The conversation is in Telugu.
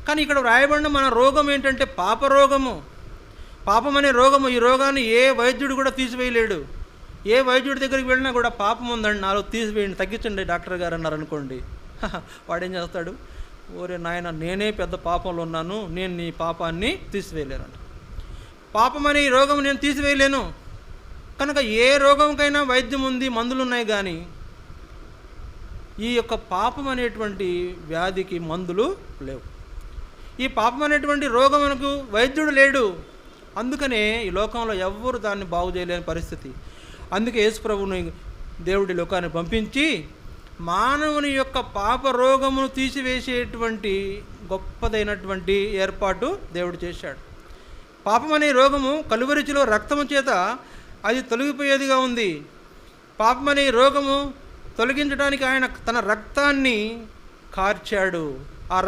కానీ ఇక్కడ వ్రాయబడిన మన రోగం ఏంటంటే పాపరోగము. పాపం అనే రోగము. ఈ రోగాన్ని ఏ వైద్యుడు కూడా తీసివేయలేడు. ఏ వైద్యుడి దగ్గరికి వెళ్ళినా కూడా పాపం ఉందండి, నాలో తీసివేయండి, తగ్గించండి డాక్టర్ గారు అన్నారు అనుకోండి, వాడేం చేస్తాడు, ఓరే నాయన నేనే పెద్ద పాపంలో ఉన్నాను, నేను నీ పాపాన్ని తీసివేయలేను. పాపం అనే ఈ రోగం నేను తీసివేయలేను. కనుక ఏ రోగంకైనా వైద్యం ఉంది, మందులు ఉన్నాయి, కానీ ఈ యొక్క పాపం అనేటువంటి వ్యాధికి మందులు లేవు. ఈ పాపం అనేటువంటి రోగమునకు వైద్యుడు లేడు. అందుకనే ఈ లోకంలో ఎవ్వరు దాన్ని బాగు చేయలేని పరిస్థితి. అందుకే యేసు ప్రభువుని దేవుడి లోకాన్ని పంపించి మానవుని యొక్క పాప రోగమును తీసివేసేటువంటి గొప్పదైనటువంటి ఏర్పాటు దేవుడు చేశాడు. పాపం అనే రోగము కలువరిచిలో రక్తము చేత అది తొలగిపోయేదిగా ఉంది. పాపం అనే రోగము తొలగించడానికి ఆయన తన రక్తాన్ని కార్చాడు. ఆ